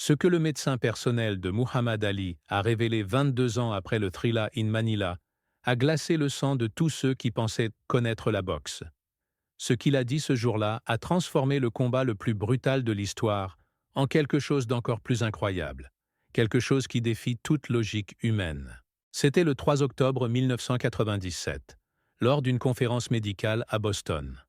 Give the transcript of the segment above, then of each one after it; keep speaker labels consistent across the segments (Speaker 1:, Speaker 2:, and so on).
Speaker 1: Ce que le médecin personnel de Muhammad Ali a révélé 22 ans après le Thrilla in Manila a glacé le sang de tous ceux qui pensaient connaître la boxe. Ce qu'il a dit ce jour-là a transformé le combat le plus brutal de l'histoire en quelque chose d'encore plus incroyable, quelque chose qui défie toute logique humaine. C'était le 3 octobre 1997, lors d'une conférence médicale à Boston.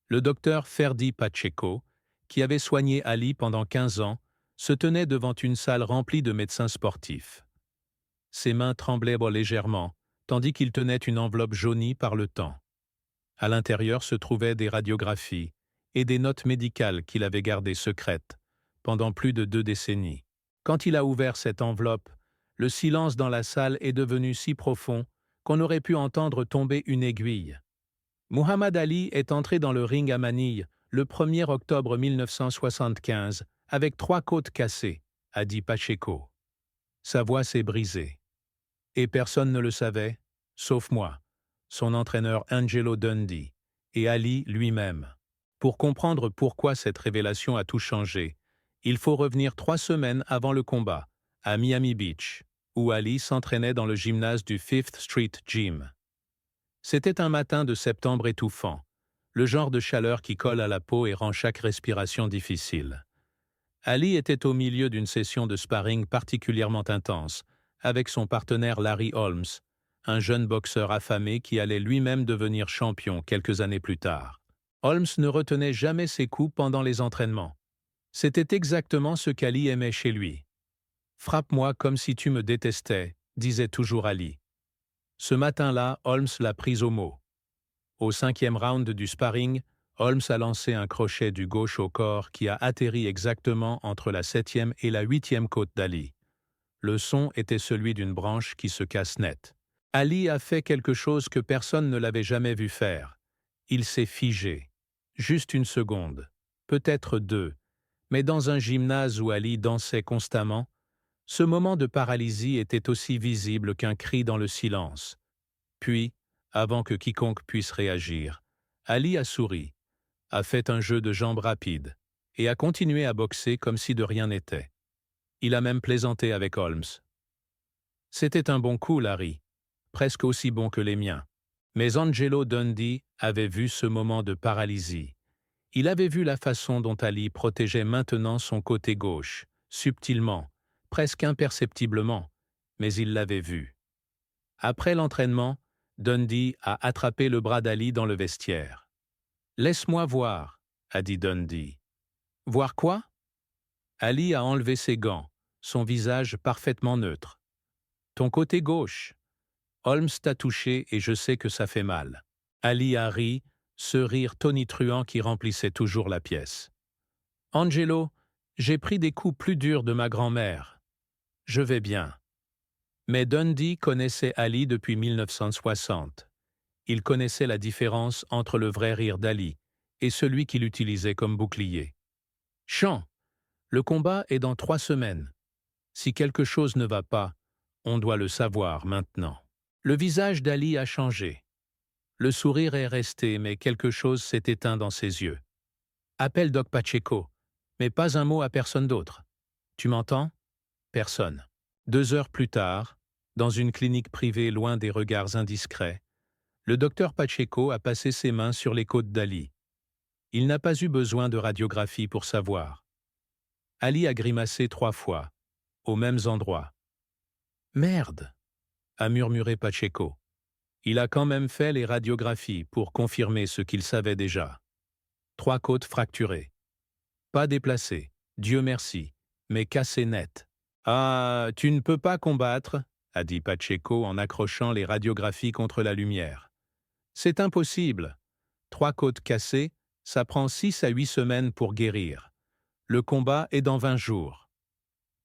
Speaker 1: Le docteur Ferdi Pacheco, qui avait soigné Ali pendant 15 ans, se tenait devant une salle remplie de médecins sportifs. Ses mains tremblaient légèrement, tandis qu'il tenait une enveloppe jaunie par le temps. À l'intérieur se trouvaient des radiographies et des notes médicales qu'il avait gardées secrètes pendant plus de 2 décennies. Quand il a ouvert cette enveloppe, le silence dans la salle est devenu si profond qu'on aurait pu entendre tomber une aiguille. Muhammad Ali est entré dans le ring à Manille le 1er octobre 1975 avec 3 côtes cassées, a dit Pacheco. Sa voix s'est brisée. Et personne ne le savait, sauf moi, son entraîneur Angelo Dundee, et Ali lui-même. Pour comprendre pourquoi cette révélation a tout changé, il faut revenir 3 semaines avant le combat, à Miami Beach, où Ali s'entraînait dans le gymnase du Fifth Street Gym. C'était un matin de septembre étouffant, le genre de chaleur qui colle à la peau et rend chaque respiration difficile. Ali était au milieu d'une session de sparring particulièrement intense, avec son partenaire Larry Holmes, un jeune boxeur affamé qui allait lui-même devenir champion quelques années plus tard. Holmes ne retenait jamais ses coups pendant les entraînements. C'était exactement ce qu'Ali aimait chez lui. « Frappe-moi comme si tu me détestais », disait toujours Ali. Ce matin-là, Holmes l'a pris au mot. Au 5e round du sparring, Holmes a lancé un crochet du gauche au corps qui a atterri exactement entre la 7e et la 8e côte d'Ali. Le son était celui d'une branche qui se casse net. Ali a fait quelque chose que personne ne l'avait jamais vu faire. Il s'est figé. Juste une seconde, peut-être 2, mais dans un gymnase où Ali dansait constamment, ce moment de paralysie était aussi visible qu'un cri dans le silence. Puis, avant que quiconque puisse réagir, Ali a souri, a fait un jeu de jambes rapide et a continué à boxer comme si de rien n'était. Il a même plaisanté avec Holmes. C'était un bon coup, Larry, presque aussi bon que les miens. Mais Angelo Dundee avait vu ce moment de paralysie. Il avait vu la façon dont Ali protégeait maintenant son côté gauche, subtilement, presque imperceptiblement, mais il l'avait vu. Après l'entraînement, Dundee a attrapé le bras d'Ali dans le vestiaire. « Laisse-moi voir », a dit Dundee. « Voir quoi ?» Ali a enlevé ses gants, son visage parfaitement neutre. « Ton côté gauche. Holmes t'a touché et je sais que ça fait mal. » Ali a ri, ce rire tonitruant qui remplissait toujours la pièce. « Angelo, j'ai pris des coups plus durs de ma grand-mère. Je vais bien. » Mais Dundee connaissait Ali depuis 1960. Il connaissait la différence entre le vrai rire d'Ali et celui qu'il utilisait comme bouclier. « Chant, le combat est dans 3 semaines. Si quelque chose ne va pas, on doit le savoir maintenant. » Le visage d'Ali a changé. Le sourire est resté, mais quelque chose s'est éteint dans ses yeux. « Appelle Doc Pacheco, mais pas un mot à personne d'autre. Tu m'entends ? Personne. » 2 heures plus tard, dans une clinique privée loin des regards indiscrets, le docteur Pacheco a passé ses mains sur les côtes d'Ali. Il n'a pas eu besoin de radiographie pour savoir. Ali a grimacé 3 fois, aux mêmes endroits. « Merde !» a murmuré Pacheco. Il a quand même fait les radiographies pour confirmer ce qu'il savait déjà. 3 côtes fracturées. Pas déplacées, Dieu merci, mais cassées net. « Ah, tu ne peux pas combattre », a dit Pacheco en accrochant les radiographies contre la lumière. « C'est impossible. 3 côtes cassées, ça prend 6 à 8 semaines pour guérir. Le combat est dans 20 jours. »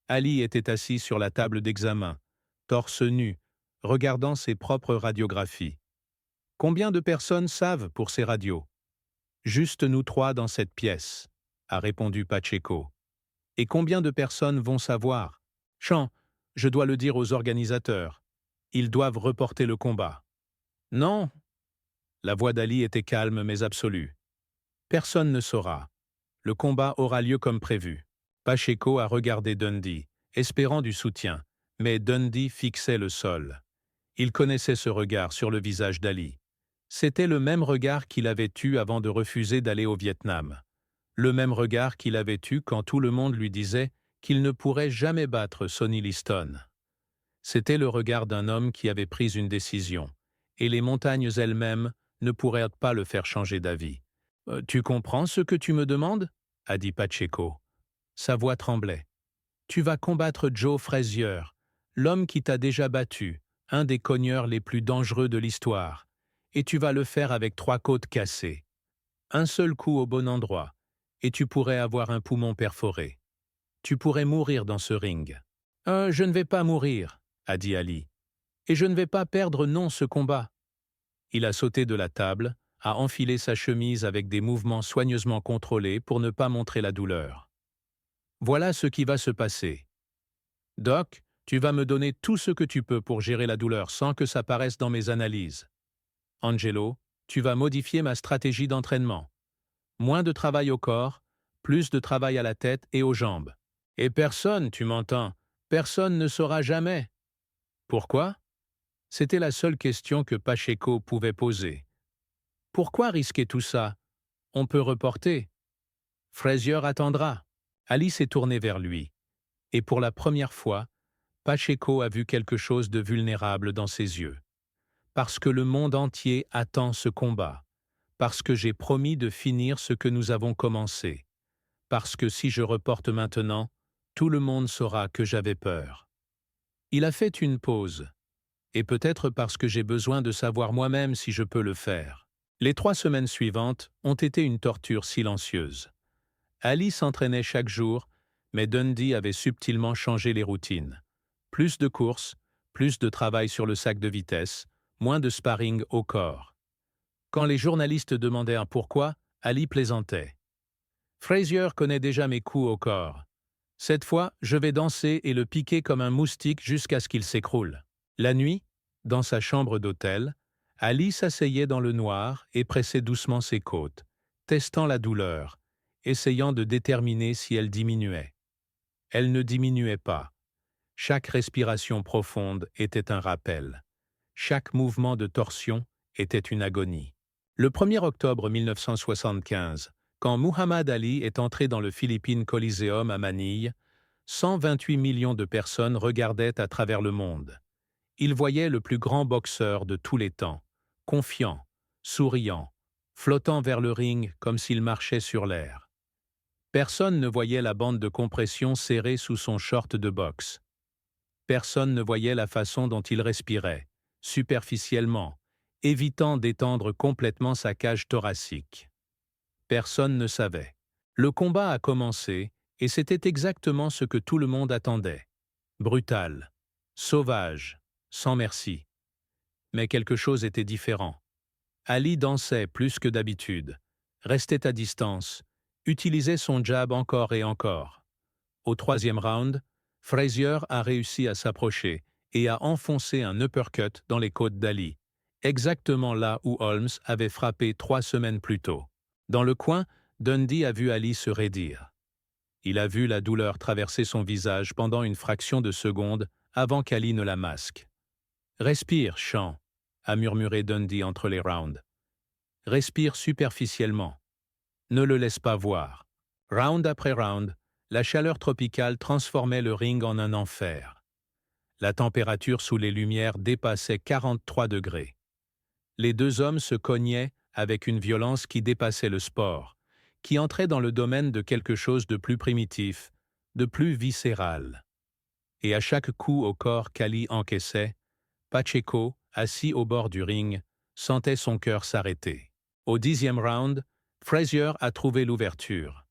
Speaker 1: Ali était assis sur la table d'examen, torse nu, regardant ses propres radiographies. « Combien de personnes savent pour ces radios ? » « Juste nous 3 dans cette pièce, » a répondu Pacheco. « Et combien de personnes vont savoir ? Chant, je dois le dire aux organisateurs. Ils doivent reporter le combat. » « Non !» La voix d'Ali était calme mais absolue. « Personne ne saura. Le combat aura lieu comme prévu. Pacheco a regardé Dundee, espérant du soutien, mais Dundee fixait le sol. Il connaissait ce regard sur le visage d'Ali. C'était le même regard qu'il avait eu avant de refuser d'aller au Vietnam. Le même regard qu'il avait eu quand tout le monde lui disait qu'il ne pourrait jamais battre Sonny Liston. C'était le regard d'un homme qui avait pris une décision, et les montagnes elles-mêmes ne pourraient pas le faire changer d'avis. « Tu comprends ce que tu me demandes ?» a dit Pacheco. Sa voix tremblait. « Tu vas combattre Joe Frazier, l'homme qui t'a déjà battu, un des cogneurs les plus dangereux de l'histoire, et tu vas le faire avec 3 côtes cassées. Un seul coup au bon endroit, et tu pourrais avoir un poumon perforé. Tu pourrais mourir dans ce ring. »« Je ne vais pas mourir, » a dit Ali. « Et je ne vais pas perdre non ce combat. » Il a sauté de la table, a enfilé sa chemise avec des mouvements soigneusement contrôlés pour ne pas montrer la douleur. « Voilà ce qui va se passer. Doc, tu vas me donner tout ce que tu peux pour gérer la douleur sans que ça paraisse dans mes analyses. Angelo, tu vas modifier ma stratégie d'entraînement. Moins de travail au corps, plus de travail à la tête et aux jambes. Et personne, tu m'entends, personne ne saura jamais. » Pourquoi? C'était la seule question que Pacheco pouvait poser. Pourquoi risquer tout ça? On peut reporter. Frazier attendra. Ali s'est tourné vers lui. Et pour la première fois, Pacheco a vu quelque chose de vulnérable dans ses yeux. Parce que le monde entier attend ce combat. Parce que j'ai promis de finir ce que nous avons commencé. Parce que si je reporte maintenant, tout le monde saura que j'avais peur. Il a fait une pause. Et peut-être parce que j'ai besoin de savoir moi-même si je peux le faire. Les 3 semaines suivantes ont été une torture silencieuse. Ali s'entraînait chaque jour, mais Dundee avait subtilement changé les routines. Plus de courses, plus de travail sur le sac de vitesse, moins de sparring au corps. Quand les journalistes demandaient un pourquoi, Ali plaisantait. « Frazier connaît déjà mes coups au corps. Cette fois, je vais danser et le piquer comme un moustique jusqu'à ce qu'il s'écroule. » La nuit, dans sa chambre d'hôtel, Ali s'asseyait dans le noir et pressait doucement ses côtes, testant la douleur, essayant de déterminer si elle diminuait. Elle ne diminuait pas. Chaque respiration profonde était un rappel. Chaque mouvement de torsion était une agonie. Le 1er octobre 1975, quand Muhammad Ali est entré dans le Philippine Coliseum à Manille, 128 millions de personnes regardaient à travers le monde. Il voyait le plus grand boxeur de tous les temps, confiant, souriant, flottant vers le ring comme s'il marchait sur l'air. Personne ne voyait la bande de compression serrée sous son short de boxe. Personne ne voyait la façon dont il respirait, superficiellement, évitant d'étendre complètement sa cage thoracique. Personne ne savait. Le combat a commencé, et c'était exactement ce que tout le monde attendait. Brutal, sauvage, sans merci. Mais quelque chose était différent. Ali dansait plus que d'habitude, restait à distance, utilisait son jab encore et encore. Au 3e round, Frazier a réussi à s'approcher et a enfoncé un uppercut dans les côtes d'Ali, exactement là où Holmes avait frappé 3 semaines plus tôt. Dans le coin, Dundee a vu Ali se raidir. Il a vu la douleur traverser son visage pendant une fraction de seconde avant qu'Ali ne la masque. « Respire, Sean », a murmuré Dundee entre les rounds. « Respire superficiellement. Ne le laisse pas voir. » Round après round, la chaleur tropicale transformait le ring en un enfer. La température sous les lumières dépassait 43 degrés. Les 2 hommes se cognaient avec une violence qui dépassait le sport, qui entrait dans le domaine de quelque chose de plus primitif, de plus viscéral. Et à chaque coup au corps qu'Ali encaissait, Pacheco, assis au bord du ring, sentait son cœur s'arrêter. Au 10e round, Frazier a trouvé l'ouverture.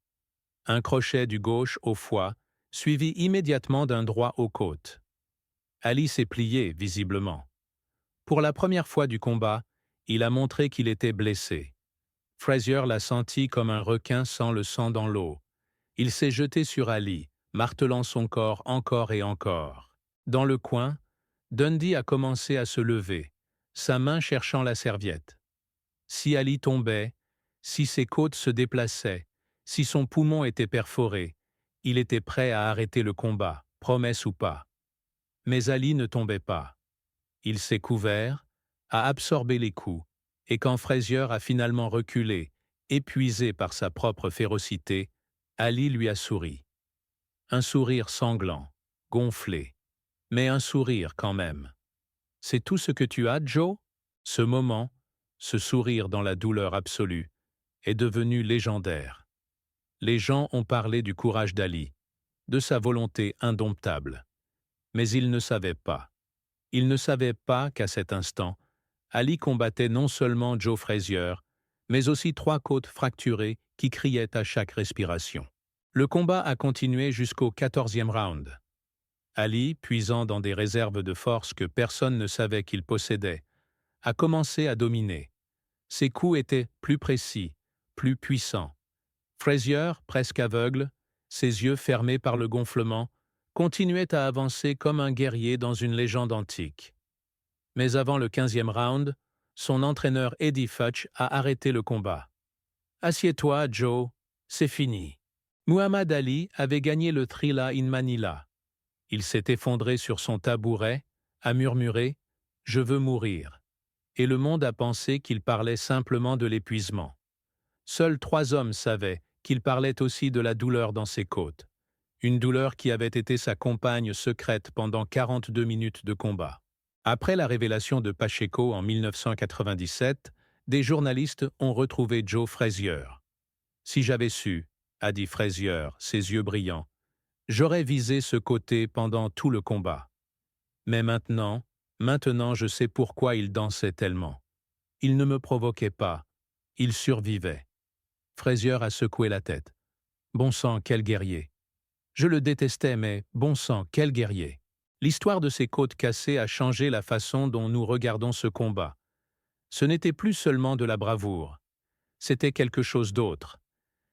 Speaker 1: Un crochet du gauche au foie, suivi immédiatement d'un droit aux côtes. Ali s'est plié, visiblement. Pour la première fois du combat, il a montré qu'il était blessé. Frazier l'a senti comme un requin sans le sang dans l'eau. Il s'est jeté sur Ali, martelant son corps encore et encore. Dans le coin, Dundee a commencé à se lever, sa main cherchant la serviette. Si Ali tombait, si ses côtes se déplaçaient, si son poumon était perforé, Il était prêt à arrêter le combat, promesse ou pas. Mais Ali ne tombait pas. Il s'est couvert, a absorbé les coups, et quand Frazier a finalement reculé, épuisé par sa propre férocité, Ali lui a souri. Un sourire sanglant, gonflé, mais un sourire quand même. C'est tout ce que tu as, Joe? Ce moment, ce sourire dans la douleur absolue, est devenu légendaire. Les gens ont parlé du courage d'Ali, de sa volonté indomptable. Mais ils ne savaient pas. Ils ne savaient pas qu'à cet instant, Ali combattait non seulement Joe Frazier, mais aussi 3 côtes fracturées qui criaient à chaque respiration. Le combat a continué jusqu'au 14e round. Ali, puisant dans des réserves de force que personne ne savait qu'il possédait, a commencé à dominer. Ses coups étaient plus précis, plus puissants. Frazier, presque aveugle, ses yeux fermés par le gonflement, continuait à avancer comme un guerrier dans une légende antique. Mais avant le 15e round, son entraîneur Eddie Futch a arrêté le combat. « Assieds-toi, Joe, c'est fini. » Muhammad Ali avait gagné le Thrilla in Manila. Il s'est effondré sur son tabouret, a murmuré « Je veux mourir ». Et le monde a pensé qu'il parlait simplement de l'épuisement. Seuls 3 hommes savaient qu'il parlait aussi de la douleur dans ses côtes. Une douleur qui avait été sa compagne secrète pendant 42 minutes de combat. Après la révélation de Pacheco en 1997, des journalistes ont retrouvé Joe Frazier. « Si j'avais su », a dit Frazier, ses yeux brillants, « j'aurais visé ce côté pendant tout le combat. Mais maintenant je sais pourquoi il dansait tellement. Il ne me provoquait pas, il survivait. » Frazier a secoué la tête. « Bon sang, quel guerrier. Je le détestais, mais bon sang, quel guerrier. » L'histoire de ses côtes cassées a changé la façon dont nous regardons ce combat. Ce n'était plus seulement de la bravoure. C'était quelque chose d'autre.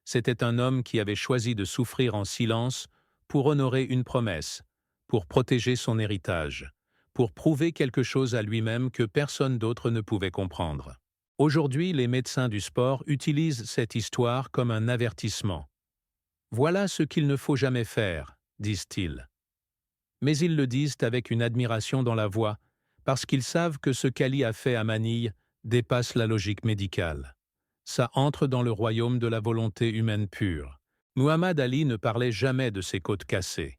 Speaker 1: C'était un homme qui avait choisi de souffrir en silence pour honorer une promesse, pour protéger son héritage, pour prouver quelque chose à lui-même que personne d'autre ne pouvait comprendre. Aujourd'hui, les médecins du sport utilisent cette histoire comme un avertissement. « Voilà ce qu'il ne faut jamais faire », disent-ils. Mais ils le disent avec une admiration dans la voix, parce qu'ils savent que ce qu'Ali a fait à Manille dépasse la logique médicale. Ça entre dans le royaume de la volonté humaine pure. Muhammad Ali ne parlait jamais de ses côtes cassées.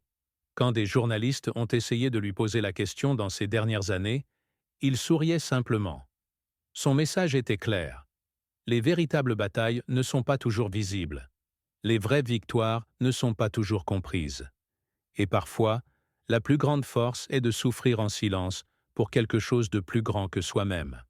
Speaker 1: Quand des journalistes ont essayé de lui poser la question dans ces dernières années, il souriait simplement. Son message était clair. Les véritables batailles ne sont pas toujours visibles. Les vraies victoires ne sont pas toujours comprises. Et parfois, la plus grande force est de souffrir en silence pour quelque chose de plus grand que soi-même.